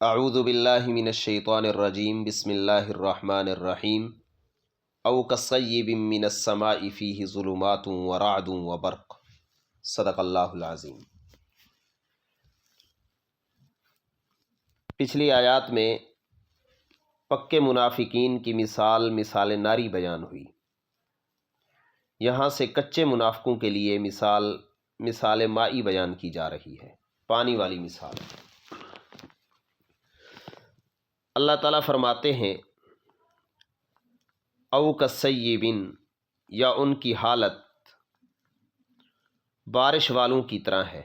اعوذ باللہ من الشیطان الرجیم بسم اللہ الرحمن الرحیم او کصیب من السماء فیہ ظلمات ورعد وبرق صدق اللہ العظیم۔ پچھلی آیات میں پکے منافقین کی مثال ناری بیان ہوئی۔ یہاں سے کچے منافقوں کے لیے مثال مائی بیان کی جا رہی ہے، پانی والی مثال۔ اللہ تعالیٰ فرماتے ہیں او کصیبن، یا ان کی حالت بارش والوں کی طرح ہے۔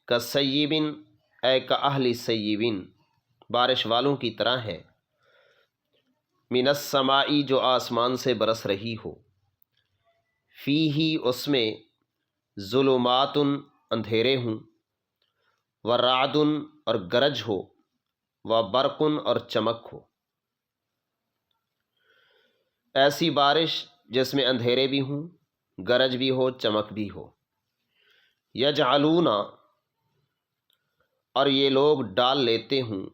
کصیبن اے کاہل سیبن، بارش والوں کی طرح ہے۔ من السماء، جو آسمان سے برس رہی ہو۔ فیہ، اس میں ظلمات، اندھیرے ہوں۔ ورعد، اور گرج ہو۔ وبرق، اور چمک ہو۔ ایسی بارش جس میں اندھیرے بھی ہوں، گرج بھی ہو، چمک بھی ہو۔ یجعلون، اور یہ لوگ ڈال لیتے ہوں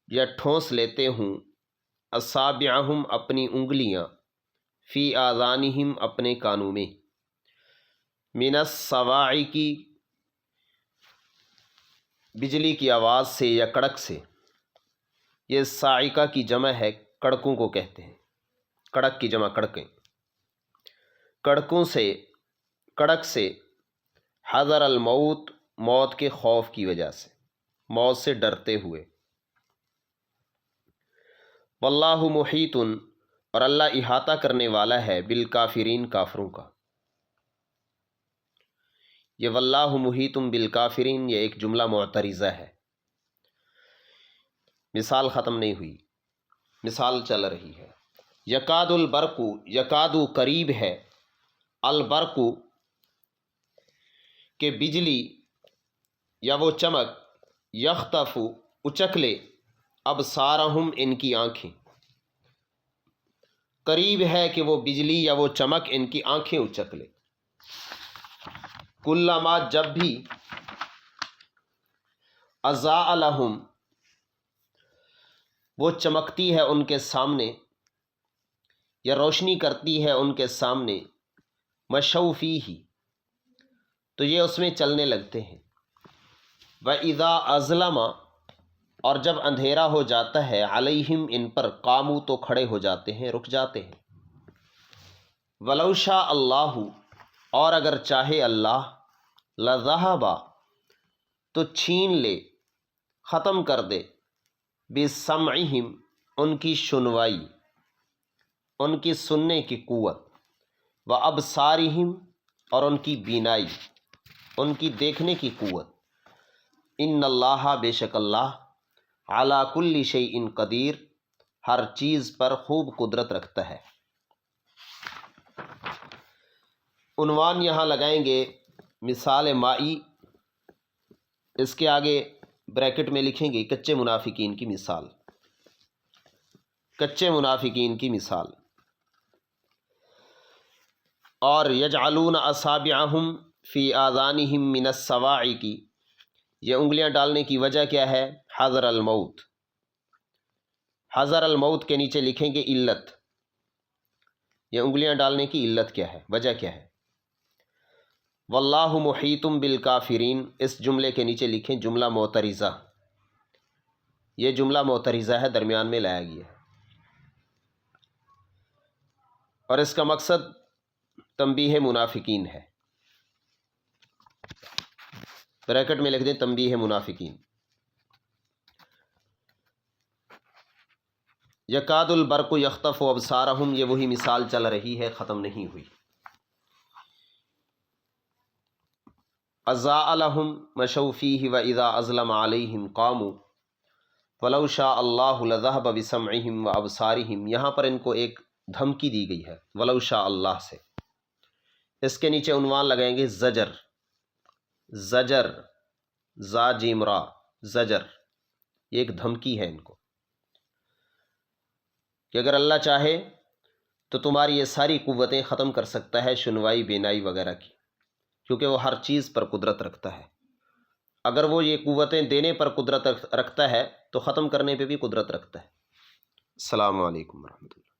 یا ٹھونس لیتے ہوں، اصابعہم، اپنی انگلیاں، فی آذانہم، اپنے کانوں میں، من الصواعق، بجلی کی آواز سے یا کڑک سے۔ یہ صاعقہ کی جمع ہے، کڑکوں کو کہتے ہیں، کڑک کی جمع کڑکیں، کڑکوں سے، کڑک سے، حذر الموت، موت کے خوف کی وجہ سے، موت سے ڈرتے ہوئے۔ واللہ محیط، اور اللہ احاطہ کرنے والا ہے، بالکافرین، کافروں کا۔ یہ واللہ محیط بالکافرین، یہ ایک جملہ معترضہ ہے، مثال ختم نہیں ہوئی، مثال چل رہی ہے۔ یکاد البرق، یکاد قریب ہے، البرق، کہ بجلی یا وہ چمک، یخطف، اچک لے، ابصارہم، ان کی آنکھیں۔ قریب ہے کہ وہ بجلی یا وہ چمک ان کی آنکھیں اچک لے۔ کلما، جب بھی، اضاء لہم، وہ چمکتی ہے ان کے سامنے یا روشنی کرتی ہے ان کے سامنے، مشوا فیہ، تو یہ اس میں چلنے لگتے ہیں۔ وَإِذَا أَظْلَمَ، اور جب اندھیرا ہو جاتا ہے، علیہم، ان پر، قاموا، تو کھڑے ہو جاتے ہیں، رک جاتے ہیں۔ وَلَوْ شَاءَ اللَّهُ، اور اگر چاہے اللہ، لَذَهَبَ، تو چھین لے، ختم کر دے، بِسَمْعِهِمْ، ان کی سنوائی، ان کی سننے کی قوت، وَأَبْصَارِهِمْ، اور ان کی بینائی، ان کی دیکھنے کی قوت۔ ان اللہ، بے شک اللہ، علی کل شیء قدیر، ہر چیز پر خوب قدرت رکھتا ہے۔ عنوان یہاں لگائیں گے مثال مائی، اس کے آگے بریکٹ میں لکھیں گے کچے منافقین کی مثال، کچے منافقین کی مثال۔ اور یجعلون اصابعہم فی آذانہم من الصواعق، یہ انگلیاں ڈالنے کی وجہ کیا ہے؟ حذر الموت، حذر الموت کے نیچے لکھیں گے علت، یہ انگلیاں ڈالنے کی علت کیا ہے، وجہ کیا ہے؟ واللہ محیط بالکافرین، اس جملے کے نیچے لکھیں جملہ معترضہ، یہ جملہ معترضہ ہے، درمیان میں لایا گیا ہے، اور اس کا مقصد تنبیہ منافقین ہے۔ بریکٹ میں لکھ دیں تنبیہ منافقین۔ یکاد البرق یخطف ابصارہم، یہ وہی مثال چل رہی ہے، ختم نہیں ہوئی۔ اضاء لہم مشوا فیہ واذا اظلم علیہم قاموا ولو شاء اللہ لذہب بسمعہم وابصارہم، یہاں پر ان کو ایک دھمکی دی گئی ہے ولو شاء اللہ سے۔ اس کے نیچے عنوان لگائیں گے زجر، زجر، زا جیم را، زجر، یہ ایک دھمکی ہے ان کو کہ اگر اللہ چاہے تو تمہاری یہ ساری قوتیں ختم کر سکتا ہے، سنوائی، بینائی وغیرہ کی، کیونکہ وہ ہر چیز پر قدرت رکھتا ہے۔ اگر وہ یہ قوتیں دینے پر قدرت رکھتا ہے تو ختم کرنے پہ بھی قدرت رکھتا ہے۔ السلام علیکم ورحمۃ اللہ۔